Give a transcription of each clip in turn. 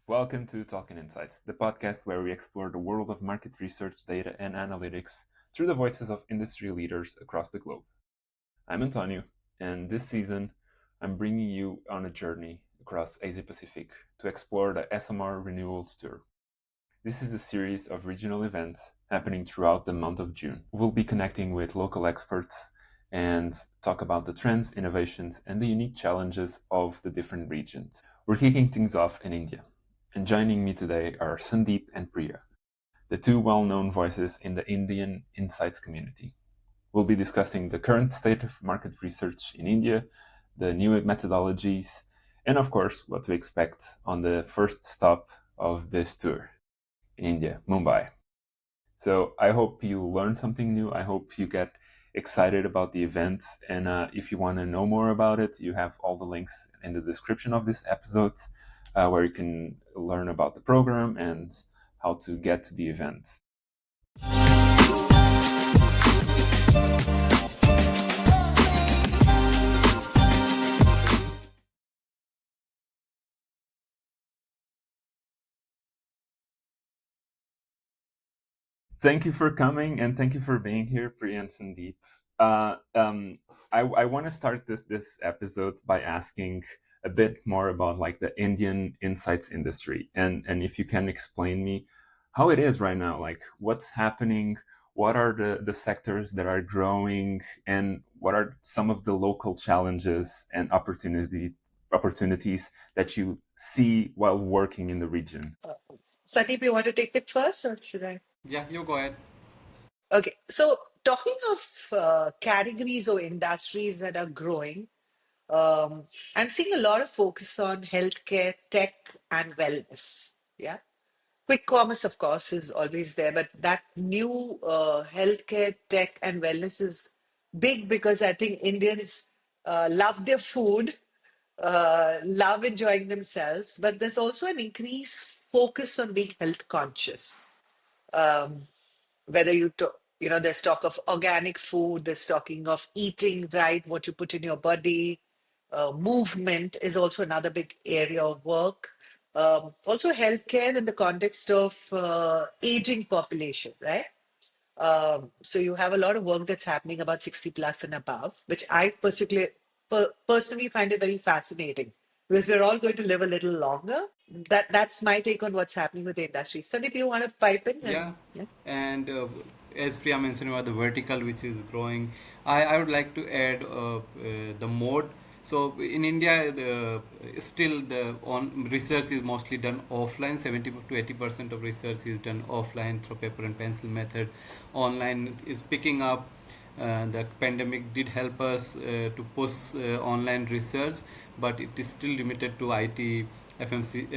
Welcome to Talking Insights, the podcast where we explore the world of market research, data, and analytics through the voices of industry leaders across the globe. I'm Antonio, and this season I'm bringing you on a journey across Asia Pacific to explore the Esomar Renewal Tour. This is a series of regional events happening throughout the month of June. We'll be connecting with local experts and talk about the trends, innovations, and the unique challenges of the different regions. We're kicking things off in India. And joining me today are Sandeep and Priya, the two well-known voices in the Indian insights community. We'll be discussing the current state of market research in India, the new methodologies, and of course, what to expect on the first stop of this tour in India, Mumbai. So I hope you learn something new. I hope you get excited about the event. And if you want to know more about it, you have all the links in the description of this episode where you can learn about the program and how to get to the event. Thank you for coming and thank you for being here, Priya and Sandeep. Uh, um, I want to start this episode by asking a bit more about like the Indian insights industry, and if you can explain me how it is right now, like what's happening, what are the sectors that are growing, and what are some of the local challenges and opportunities that you see while working in the region. Sandeep, you want to take it first, or should I? Yeah, you go ahead. Okay, so talking of categories or industries that are growing, um, I'm seeing a lot of focus on healthcare, tech, and wellness. Yeah. Quick commerce, of course, is always there, but that new healthcare, tech, and wellness is big because I think Indians love their food, love enjoying themselves, but there's also an increased focus on being health conscious. Um, whether there's talk of organic food, there's talking of eating right, what you put in your body. Movement is also another big area of work. Also healthcare in the context of aging population, right? So you have a lot of work that's happening about 60 plus and above, which I personally find it very fascinating because we're all going to live a little longer. That's my take on what's happening with the industry. Sandeep, you want to pipe in? Yeah, And yeah. and as Priya mentioned about the vertical which is growing, I would like to add the mode. So in India, still the on research is mostly done offline. 70 to 80% of research is done offline through paper and pencil method. Online is picking up. The pandemic did help us to push online research, but it is still limited to IT, FMC,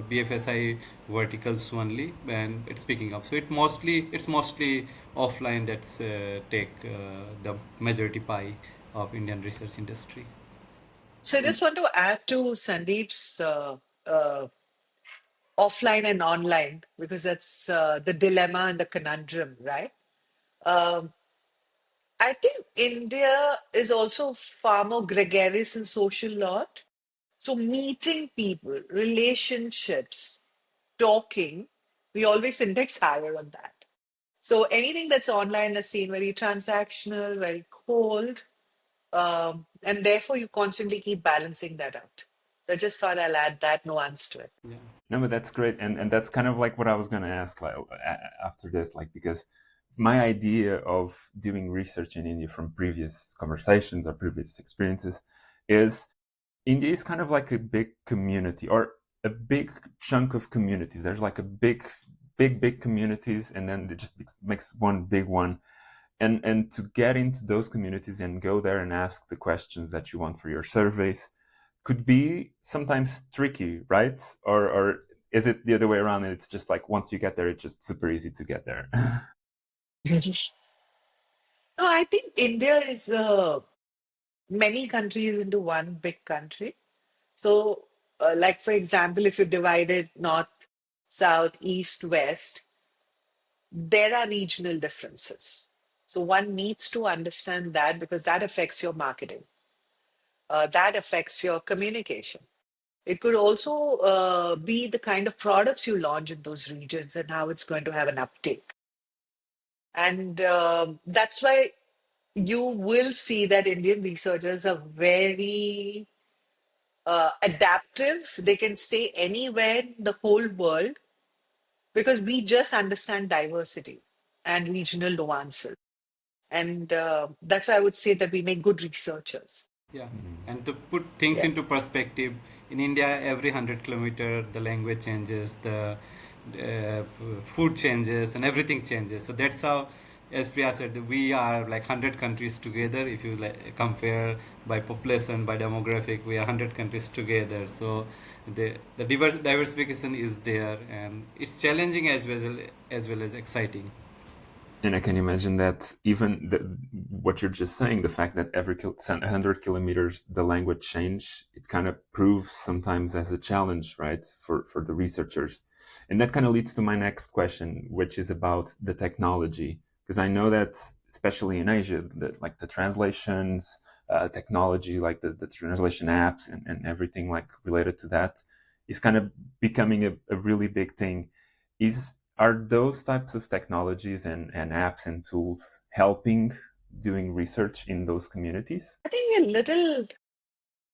BFSI verticals only, and it's picking up. So it's mostly offline that's take the majority pie of Indian research industry. So I just want to add to Sandeep's uh, offline and online because that's the dilemma and the conundrum, right? Um, I think India is also far more gregarious and social lot. So meeting people, relationships, talking, we always index higher on that. So anything that's online is seen very transactional, very cold, and therefore you constantly keep balancing that out. So I just thought I'll add that nuance to it. Yeah. No, but that's great, and that's kind of like what I was going to ask, like after this, like because my idea of doing research in India from previous conversations or previous experiences is India is kind of like a big community or a big chunk of communities. There's like a big communities, and then it just makes one big one. And to get into those communities and go there and ask the questions that you want for your surveys could be sometimes tricky, right? Or is it the other way around and it's just like once you get there, it's just super easy to get there? No, I think India is many countries into one big country. So, like for example, if you divide it north, south, east, west, there are regional differences. So one needs to understand that because that affects your marketing, that affects your communication. It could also be the kind of products you launch in those regions and how it's going to have an uptake. And that's why you will see that Indian researchers are very adaptive. They can stay anywhere in the whole world because we just understand diversity and regional nuances. And that's why I would say that we make good researchers. Yeah, and to put things Yeah. into perspective, in India, every 100 kilometer, the language changes, the food changes, and everything changes. So that's how, as Priya said, we are like 100 countries together. If you like compare by population, by demographic, we are 100 countries together. So the diversification is there, and it's challenging as well as exciting. And I can imagine that even what you're just saying, the fact that every 100 kilometers the language change, it kind of proves sometimes as a challenge, right, for the researchers. And that kind of leads to my next question, which is about the technology, because I know that especially in Asia, like the translations, technology, like the translation apps and everything like related to that, is kind of becoming a really big thing. Is Are those types of technologies and apps and tools helping doing research in those communities? I think a little,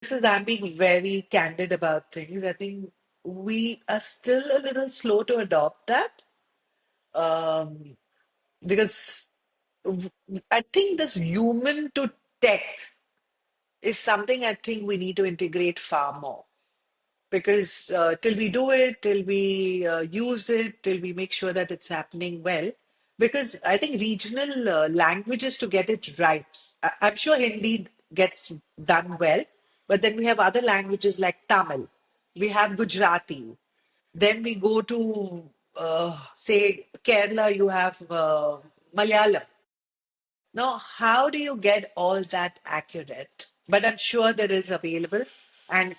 this is, I'm being very candid about things. I think we are still a little slow to adopt that um, because I think this human to tech is something I think we need to integrate far more. Because till we do it, till we use it, till we make sure that it's happening well. Because I think regional languages to get it right, I'm sure Hindi gets done well, but then we have other languages like Tamil, we have Gujarati, then we go to, say, Kerala, you have Malayalam. Now, how do you get all that accurate? But I'm sure there is available. And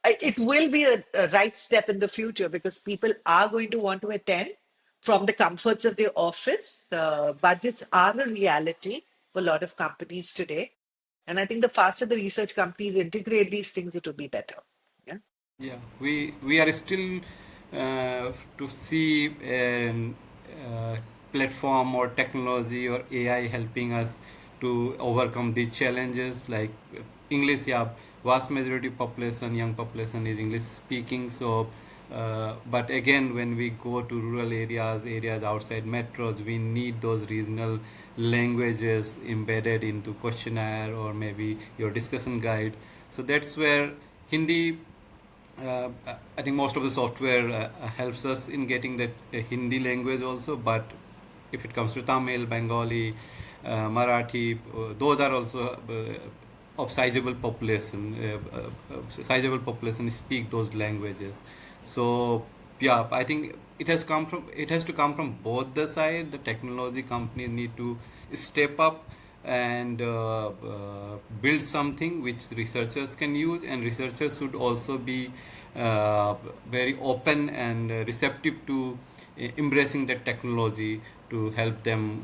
it will be a right step in the future because people are going to want to attend from the comforts of their office. Budgets are a reality for a lot of companies today. And I think the faster the research companies integrate these things, it will be better. Yeah. Yeah, we are still to see an platform or technology or AI helping us to overcome the challenges like English. Yeah, vast majority population, young population is English speaking. So, but again, when we go to rural areas, areas outside metros, we need those regional languages embedded into questionnaire or maybe your discussion guide. So that's where Hindi, I think most of the software helps us in getting that Hindi language also. But if it comes to Tamil, Bengali, Marathi, those are also of sizable population speak those languages. So yeah, I think it has to come from both the side. The technology companies need to step up and build something which researchers can use, and researchers should also be very open and receptive to embracing that technology to help them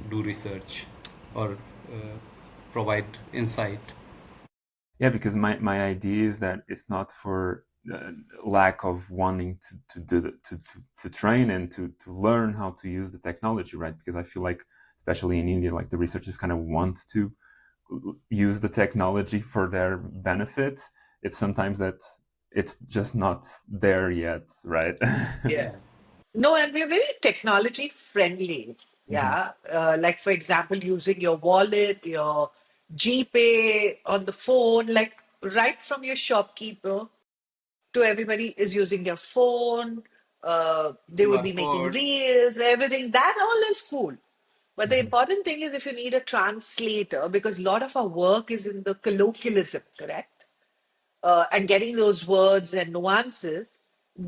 do research or provide insight. Yeah, because my idea is that it's not for lack of wanting to do to train and to learn how to use the technology, right? Because I feel like, especially in India, like the researchers kind of want to use the technology for their benefit. It's sometimes that it's just not there yet, right? Yeah. No, and we're very technology friendly. Mhm. Yeah. Like, for example, using your wallet, your GPay on the phone, like right from your shopkeeper to everybody is using their phone. They would QR be making codes. reels, everything. That all is cool. But the Mhm. important thing is if you need a translator, because a lot of our work is in the colloquialism, correct? And getting those words and nuances,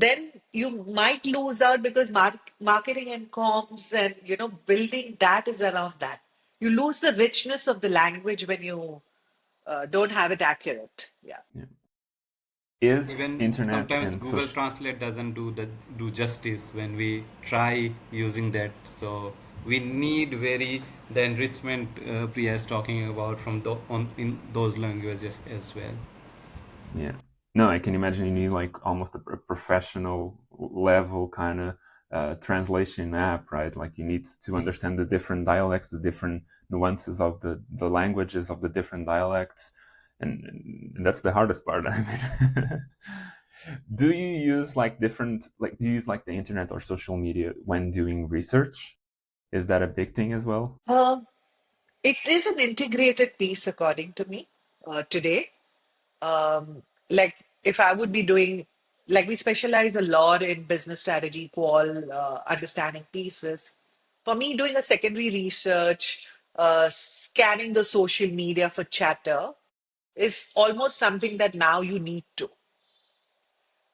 then you might lose out because marketing and comms and building that is around that. You lose the richness of the language when you don't have it accurate. Yeah. Yeah. Is Even internet sometimes and Google social Translate doesn't do justice when we try using that. So we need very the enrichment Priya is talking about from the on in those languages as well. yeah. No, I can imagine you need like almost a professional level kind of translation app, right? Like you need to understand the different dialects, the different nuances of the languages of the different dialects, and that's the hardest part. I mean, do you use like different like do you use like the internet or social media when doing research? Is that a big thing as well? Um, it is an integrated piece, according to me, today. Like if I would be doing, like we specialize a lot in business strategy, qual, understanding pieces. For me, doing a secondary research, scanning the social media for chatter is almost something that now you need to.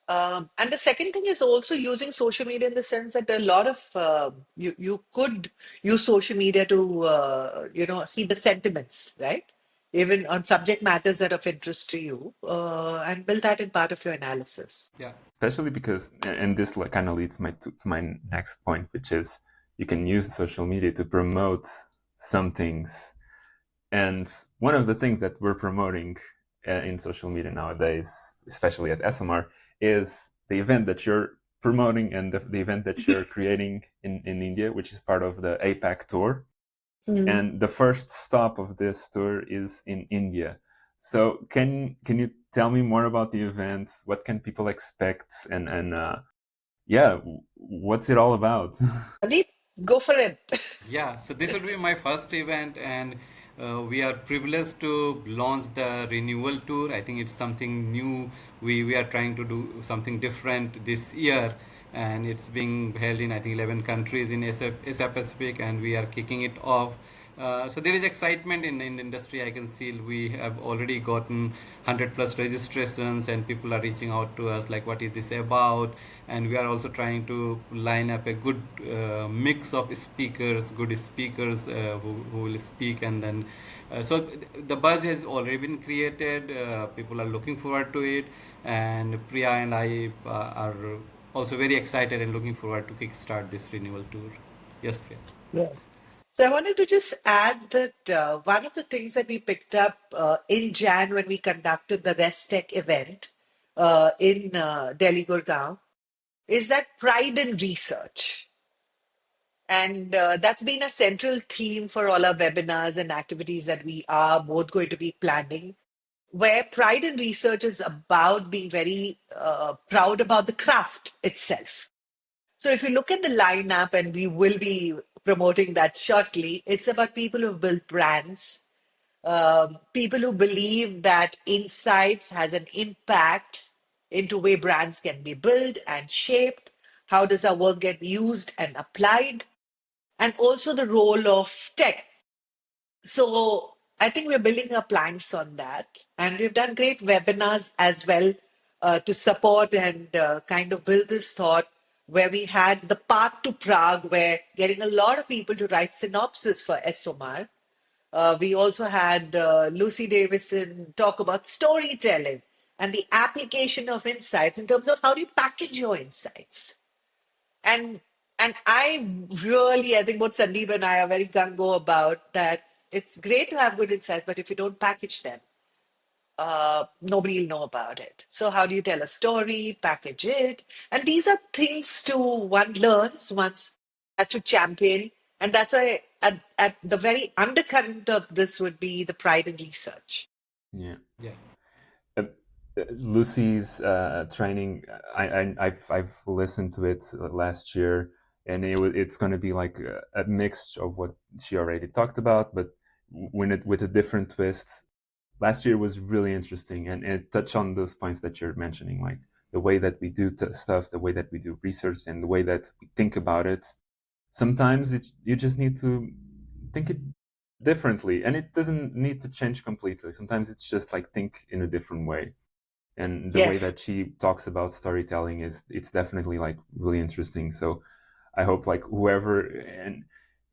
And the second thing is also using social media in the sense that a lot of you could use social media to see the sentiments, right? Even on subject matters that are of interest to you, and build that in part of your analysis. Yeah. Especially because, and this like kind of leads to my next point, which is you can use social media to promote some things. And one of the things that we're promoting in social media nowadays, especially at Esomar, is the event that you're promoting and the event that you're creating in India, which is part of the APAC tour. Mm. And the first stop of this tour is in India. So can you tell me more about the event? What can people expect? And yeah, what's it all about? Deep, go for it. Yeah, so this will be my first event, and we are privileged to launch the Renewal Tour. I think it's something new. We are trying to do something different this year, and it's being held in I think 11 countries in Asia Pacific, and we are kicking it off. So there is excitement in the industry. I can see we have already gotten 100 plus registrations, and people are reaching out to us like, what is this about? And we are also trying to line up a good mix of speakers, good speakers who will speak, and then so the buzz has already been created. People are looking forward to it, and Priya and I are also very excited and looking forward to kickstart this renewal tour. Yes, Priya. Yeah. So I wanted to just add that one of the things that we picked up in Jan when we conducted the ResTech event in Delhi Gurgaon is that pride in research. And that's been a central theme for all our webinars and activities that we are both going to be planning, where pride in research is about being very proud about the craft itself. So if you look at the lineup, and we will be promoting that shortly, it's about people who've built brands, people who believe that insights has an impact into way brands can be built and shaped. How does our work get used and applied? And also the role of tech. So I think we're building our planks on that. And we've done great webinars as well to support and kind of build this thought, where we had the path to Prague, where getting a lot of people to write synopsis for Esomar. We also had Lucy Davison talk about storytelling and the application of insights in terms of how do you package your insights. And I really, I think what Sandeep and I are very gung-ho about, that it's great to have good insights, but if you don't package them, nobody will know about it. So how do you tell a story, package it? And these are things to one learns, once has to champion. And that's why at the very undercurrent of this would be the pride in research. Yeah. Yeah. Uh, Lucy's training, I've listened to it last year, and it's going to be like a mix of what she already talked about, but when it with a different twist. Last year was really interesting, and it touched on those points that you're mentioning, like the way that we do stuff, the way that we do research, and the way that we think about it. Sometimes you just need to think it differently, and it doesn't need to change completely. Sometimes it's just like think in a different way, and the way Yes. that she talks about storytelling it's definitely like really interesting. So I hope like whoever and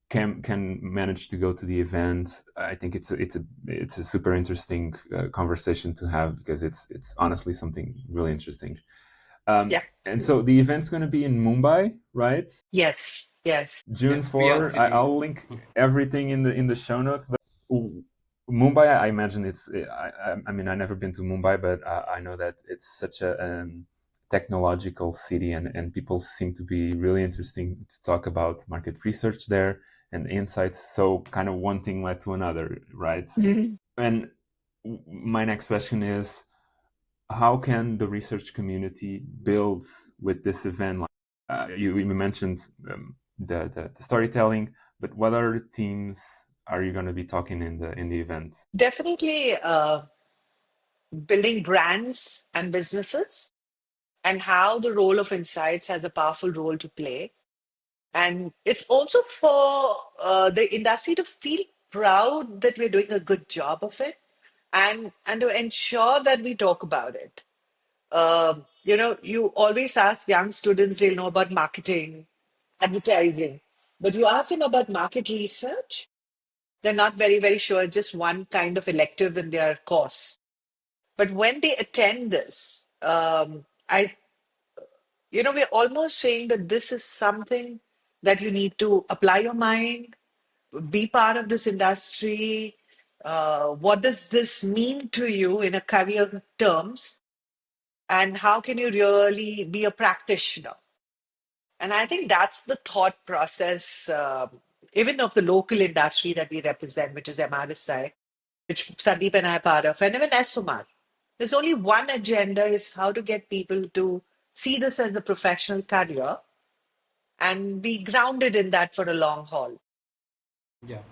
can manage to go to the event. I think it's a super interesting conversation to have, because it's honestly something really interesting. Yeah. And so the event's going to be in Mumbai, right? Yes. Yes. June Yes, Priya 4. City. I'll link everything in the show notes. But Mumbai, I imagine it's. I mean, I've never been to Mumbai, but I know that it's such a technological city, and people seem to be really interesting to talk about market research there and insights. So, kind of one thing led to another, right? Mhm. And my next question is, how can the research community build with this event? You mentioned the storytelling, but what other themes are you going to be talking in the event? Definitely building brands and businesses, and how the role of insights has a powerful role to play. And it's also for the industry to feel proud that we're doing a good job of it, and to ensure that we talk about it. You always ask young students, they'll know about marketing, advertising, but you ask them about market research, they're not very, very sure. It's just one kind of elective in their course. But when they attend this, we're almost saying that this is something that you need to apply your mind, be part of this industry. What does this mean to you in a career terms? And how can you really be a practitioner? And I think that's the thought process, even of the local industry that we represent, which is MRSI, which Sandeep and I are part of, and even Esomar. There's only one agenda is how to get people to see this as a professional career and be grounded in that for a long haul. Yeah.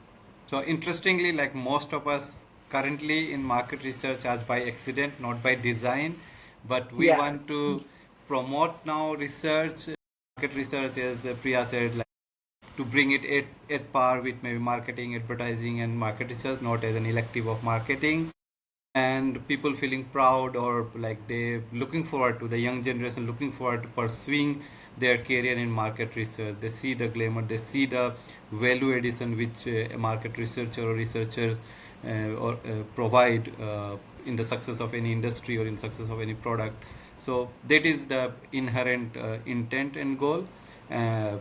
So interestingly, like most of us currently in market research as by accident, not by design, but we Yeah. want to promote now research, market research, as Priya said, like to bring it at par with maybe marketing, advertising, and market research, not as an elective of marketing. And people feeling proud, or like they looking forward to, the young generation looking forward to pursuing their career in market research. They see the glamour, they see the value addition which a market researcher or researcher or provide in the success of any industry or in success of any product. So that is the inherent intent and goal, uh,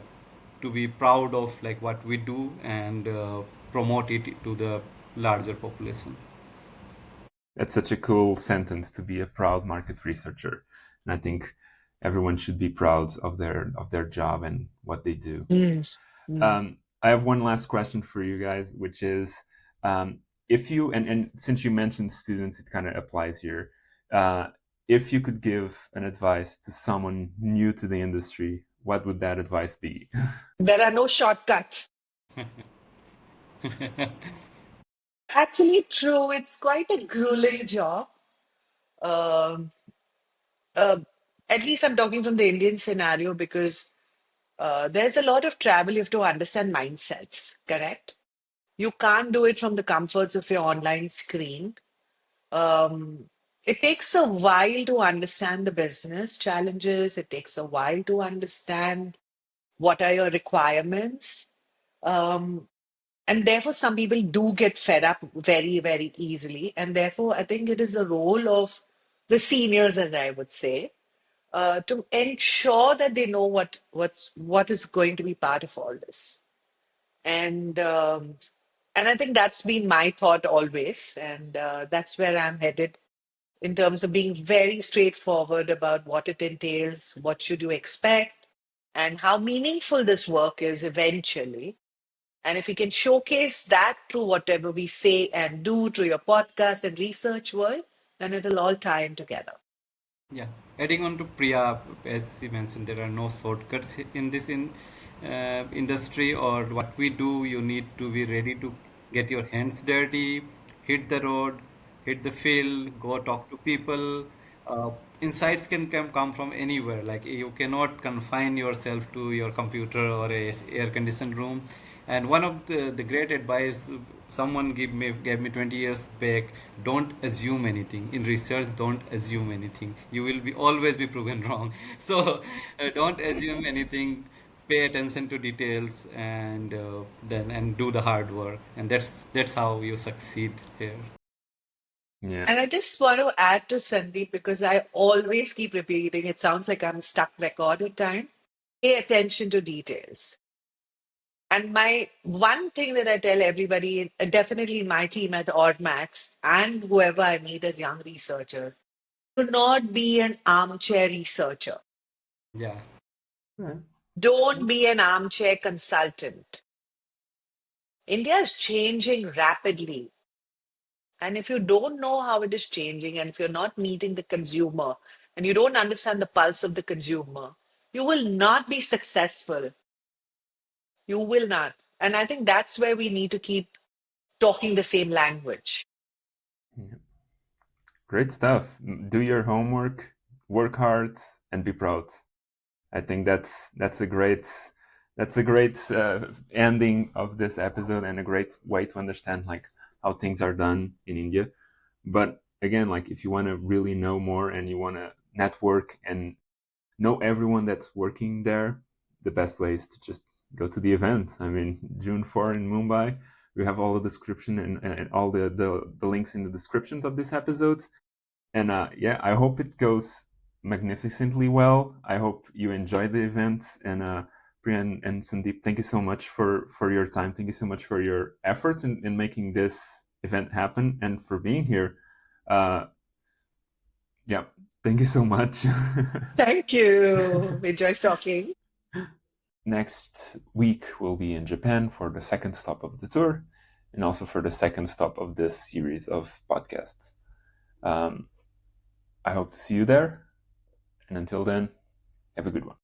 to be proud of like what we do, and promote it to the larger population. That's such a cool sentence, to be a proud market researcher. And I think everyone should be proud of their job and what they do. Mm. Mm. I have one last question for you guys, which is, if you, and since you mentioned students, it kind of applies here. Uh, if you could give an advice to someone new to the industry, what would that advice be? There are no shortcuts. Actually, true. It's quite a grueling job. Um, uh, at least I'm talking from the Indian scenario because there's a lot of travel. You have to understand mindsets, correct? You can't do it from the comforts of your online screen. Um, it takes a while to understand the business challenges. It takes a while to understand what are your requirements. Um, and therefore, some people do get fed up very, very easily. And therefore, I think it is the role of the seniors, as I would say, to ensure that they know what is going to be part of all this. And and I think that's been my thought always, and that's where I'm headed in terms of being very straightforward about what it entails, what should you expect, and how meaningful this work is eventually. And if we can showcase that through whatever we say and do through your podcast and research world, then it'll all tie in together. Yeah, adding on to Priya, as she mentioned, there are no shortcuts in this industry, or what we do. You need to be ready to get your hands dirty, hit the road, hit the field, go talk to people. Uh, Insights can come from anywhere. Like you cannot confine yourself to your computer or a air conditioned room. And one of the great advice someone gave me 20 years back: don't assume anything in research. Don't assume anything. You will be always be proven wrong. So don't assume anything. Pay attention to details, and then and do the hard work. And that's how you succeed here. Yeah. And I just want to add to Sandeep because I always keep repeating, it sounds like I'm stuck record at time. Pay attention to details. And my one thing that I tell everybody, definitely my team at Ordmax and whoever I meet as young researchers, do not be an armchair researcher. Yeah. Right. Don't be an armchair consultant. India is changing rapidly. And if you don't know how it is changing, and if you're not meeting the consumer, and you don't understand the pulse of the consumer, you will not be successful. You will not. And I think that's where we need to keep talking the same language. Yeah. Great stuff. Do your homework, work hard, and be proud. I think that's a great ending of this episode and a great way to understand like how things are done in India. But again, like if you want to really know more and you want to network and know everyone that's working there, the best way is to just go to the event. I mean, June 4 in Mumbai. We have all the description and all the links in the descriptions of this episodes. And yeah, I hope it goes magnificently well. I hope you enjoy the event. And Priya and Sandeep, thank you so much for your time. Thank you so much for your efforts in making this event happen and for being here. Uh, yeah, thank you so much. Thank you. Enjoy talking. Next week, we'll be in Japan for the second stop of the tour and also for the second stop of this series of podcasts. I hope to see you there. And until then, have a good one.